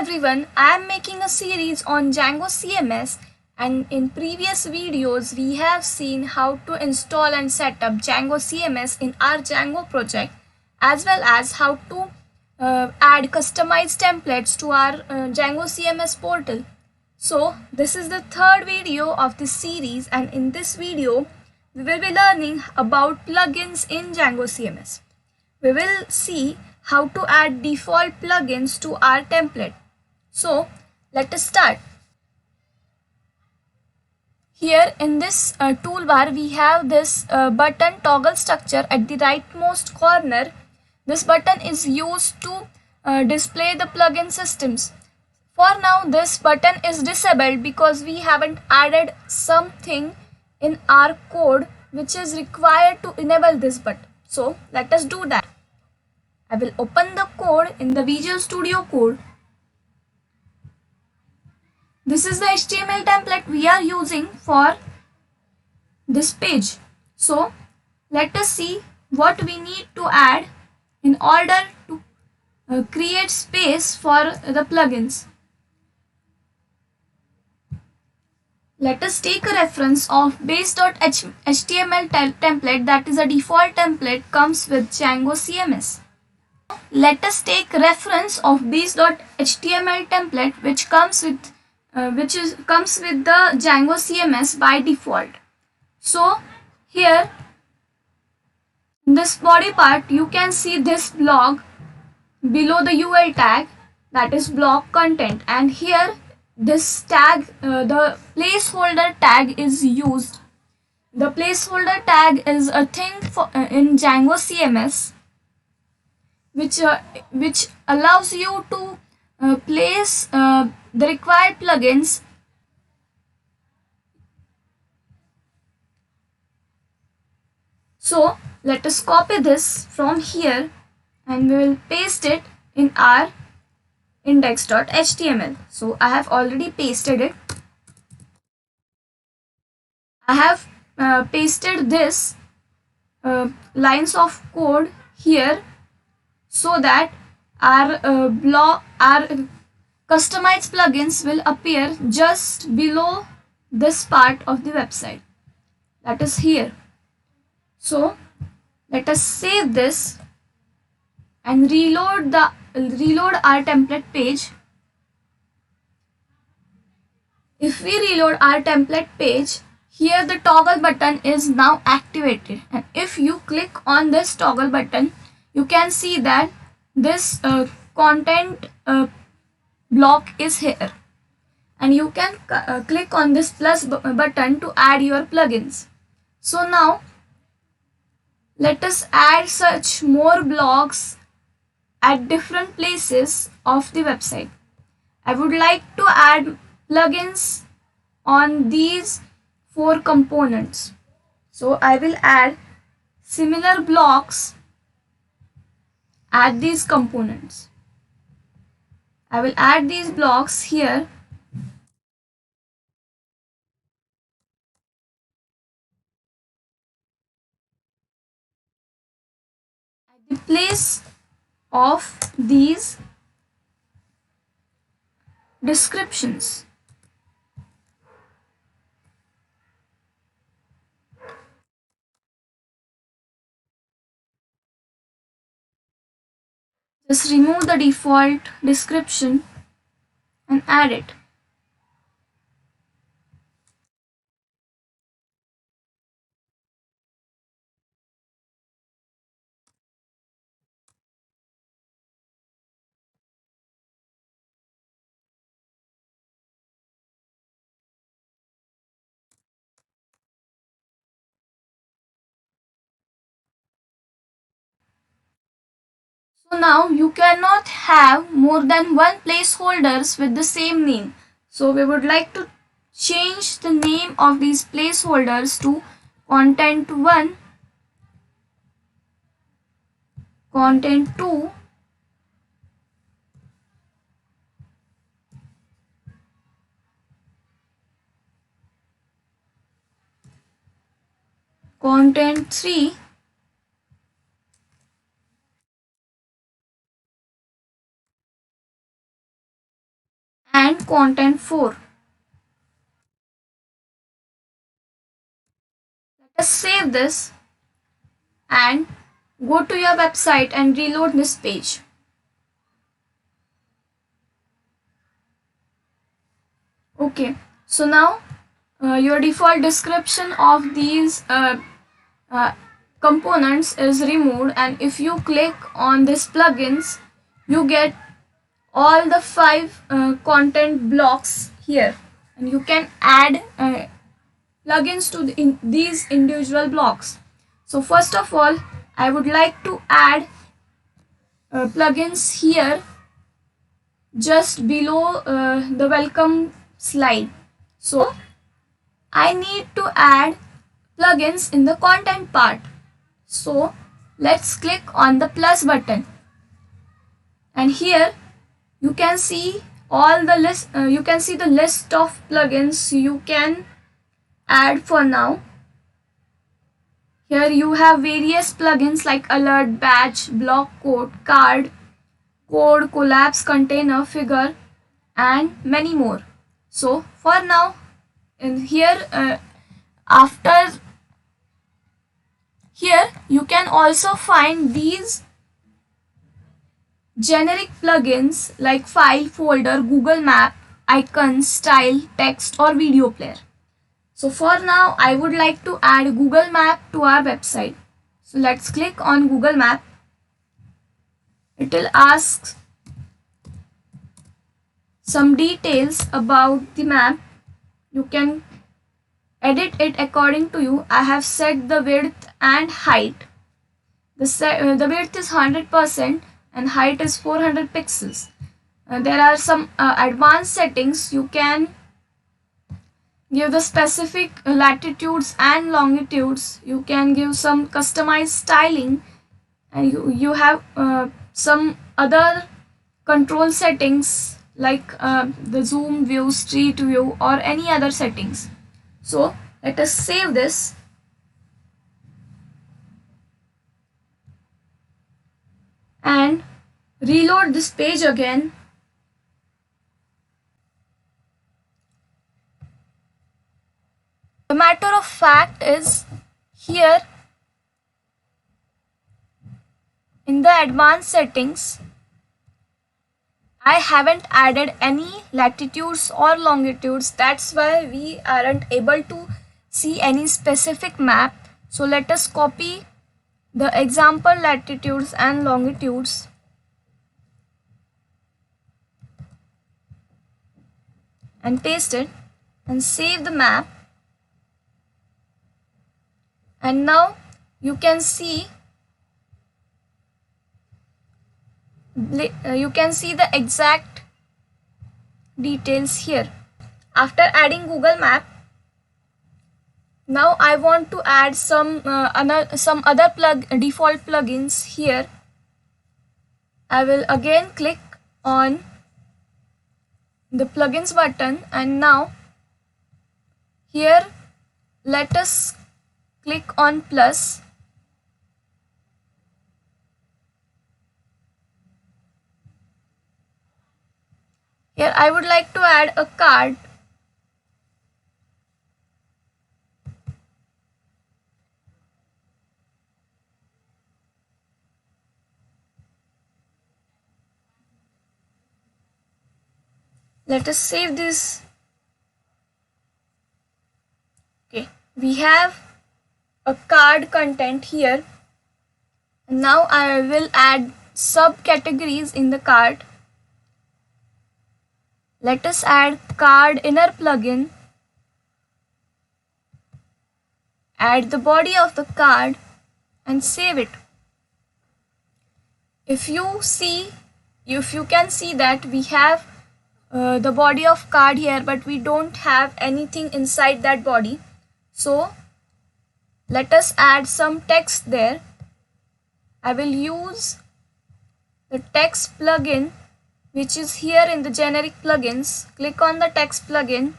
everyone, I am making a series on Django CMS, and in previous videos we have seen how to install and set up Django CMS in our Django project, as well as how to add customized templates to our Django CMS portal. So this is the third video of this series, and in this video we will be learning about plugins in Django CMS. We will see how to add default plugins to our template. So let us start. Here in this toolbar we have this button toggle structure at the rightmost corner. This button is used to display the plugin systems. For now this button is disabled because we haven't added something in our code which is required to enable this button. So let us do that. I will open the code in the Visual Studio Code. This is the HTML template we are using for this page. So let us see what we need to add in order to create space for the plugins. Let us take a reference of base.html template, that is a default template comes with Django CMS. Let us take reference of base.html template which comes with the Django CMS by default. So here in this body part you can see this blog below the UL tag, that is blog content, and here this tag, the placeholder tag is used. The placeholder tag is a thing for in Django CMS which allows you to place the required plugins. So let us copy this from here and we will paste it in our index.html. So I have already pasted it. I have pasted this lines of code here so that our customized plugins will appear just below this part of the website, that is here. So let us save this and reload our template page. If we reload our template page, here the toggle button is now activated, and if you click on this toggle button you can see that this content block is here, and you can click on this plus button to add your plugins. So now let us add such more blocks at different places of the website. I would like to add plugins on these 4 components. So I will add similar blocks at these components. I will add these blocks here. At the place of these descriptions. Just remove the default description and add it. So now you cannot have more than one placeholders with the same name. So we would like to change the name of these placeholders to content1, content2, content3, and content 4. Let us save this and go to your website and reload this page. Okay, so now your default description of these uh, components is removed, and if you click on this plugins, you get all the 5 content blocks here, and you can add plugins to these individual blocks. So first of all, I would like to add plugins here just below the welcome slide. So I need to add plugins in the content part. So let's click on the plus button, and here you can see all the list. You can see the list of plugins you can add for now. Here you have various plugins like alert, batch, block code, card, code, collapse, container, figure, and many more. So for now, in here after here you can also find these generic plugins like file, folder, Google Map, icons, style, text, or video player. So for now, I would like to add Google Map to our website. So let's click on Google Map. It will ask some details about the map. You can edit it according to you. I have set the width and height. The width is 100% and height is 400 pixels. There are some advanced settings. You can give the specific latitudes and longitudes. You can give some customized styling, and you have some other control settings like the zoom view, street view, or any other settings. So let us save this and reload this page again. The matter of fact is, here in the advanced settings, I haven't added any latitudes or longitudes. That's why we aren't able to see any specific map. So let us copy the example latitudes and longitudes and paste it and save the map. And now you can see the exact details here. After adding Google Map, now I want to add some other default plugins here. I will again click on the plugins button, and now here let us click on plus. Here I would like to add a card. Let us save this. Okay, we have a card content here. Now I will add subcategories in the card. Let us add card inner plugin. Add the body of the card and save it. If you can see that we have the body of card here, but we don't have anything inside that body. So let us add some text there. I will use the text plugin, which is here in the generic plugins. Click on the text plugin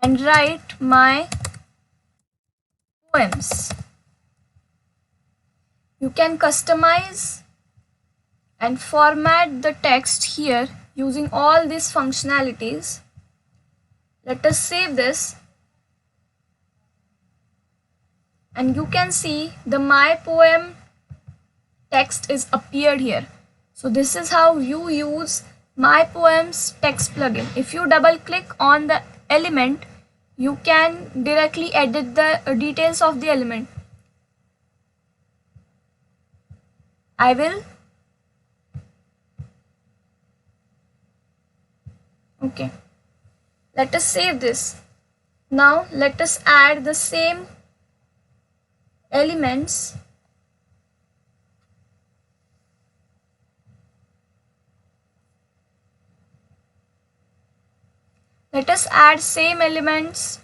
and write my poems. You can customize and format the text here using all these functionalities. Let us save this, and you can see the My Poem text is appeared here. So this is how you use My Poems text plugin. If you double click on the element, you can directly edit the details of the element. Okay, let us save this. Now let us add the same elements. Let us add same elements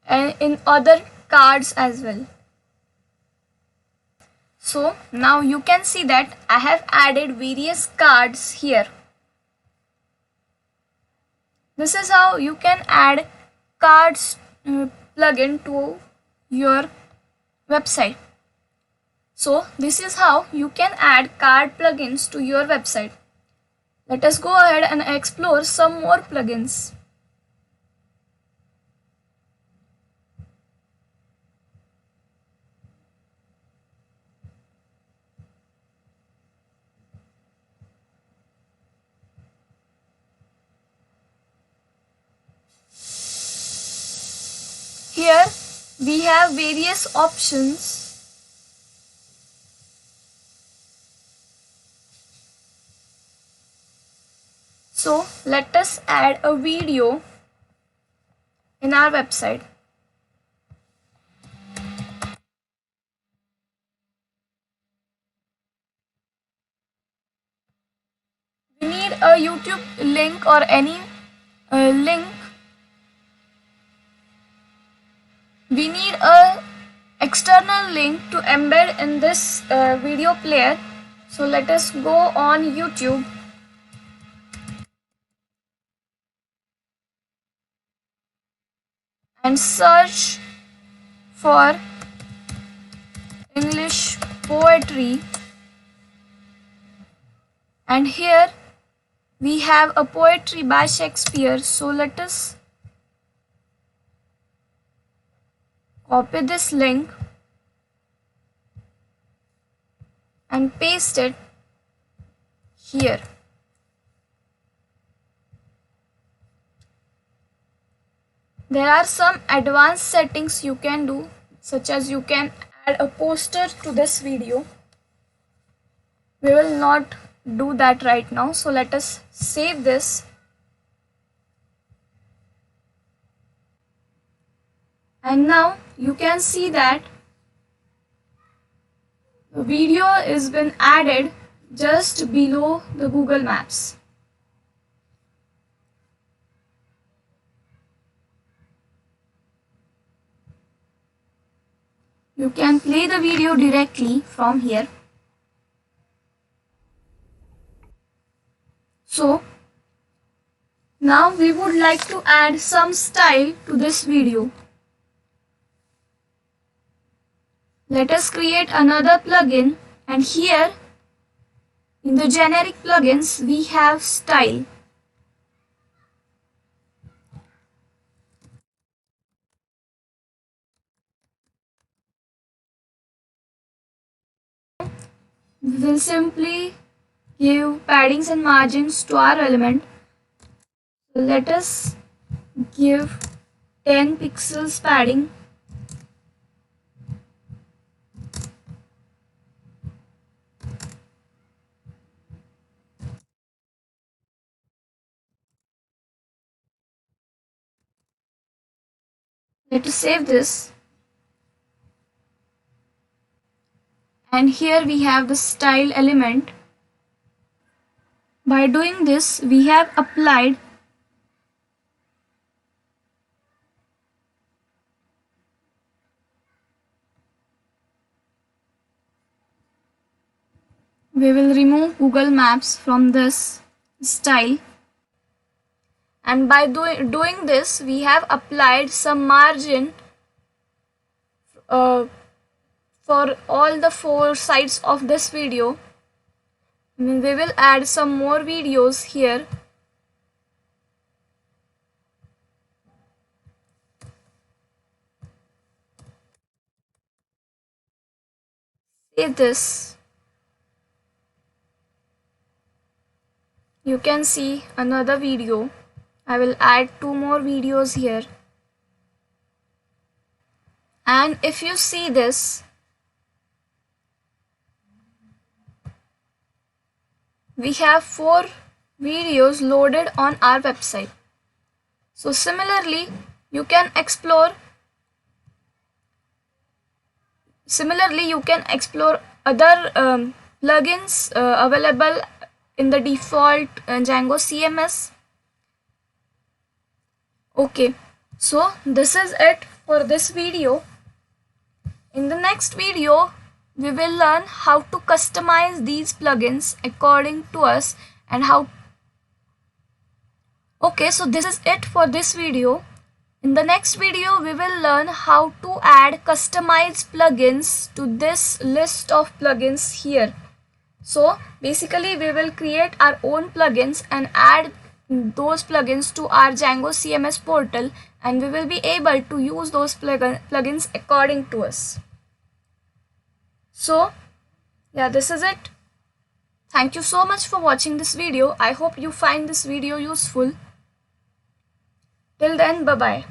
in other cards as well. So now you can see that I have added various cards here. This is how you can add cards plugin to your website. So this is how you can add card plugins to your website. Let us go ahead and explore some more plugins. Here we have various options. So let us add a video in our website. We need a YouTube link or any link. We need a external link to embed in this video player. So let us go on YouTube and search for English poetry, and here we have a poetry by Shakespeare. So let us copy this link and paste it here. There are some advanced settings you can do, such as you can add a poster to this video. We will not do that right now, so let us save this. And now you can see that the video is been added just below the Google Maps. You can play the video directly from here. So now we would like to add some style to this video. Let us create another plugin, and here in the generic plugins we have style. We will simply give paddings and margins to our element. So let us give 10 pixels padding. Let us save this. And here we have the style element. By doing this, we have applied we will remove Google Maps from this style, and by doing this we have applied some margin for all the 4 sides of this video. we will add some more videos here. See this. You can see another video. I will add 2 more videos here. And if you see this, we have 4 videos loaded on our website. So similarly, you can explore other plugins available in the default Django CMS. Okay, so this is it for this video. In the next video, we will learn how to customize these plugins according to us and how. Okay, so this is it for this video. In the next video, we will learn how to add customized plugins to this list of plugins here. So basically, we will create our own plugins and add those plugins to our Django CMS portal, and we will be able to use those plugins according to us. So yeah, this is it. Thank you so much for watching this video. I hope you find this video useful. Till then, bye bye.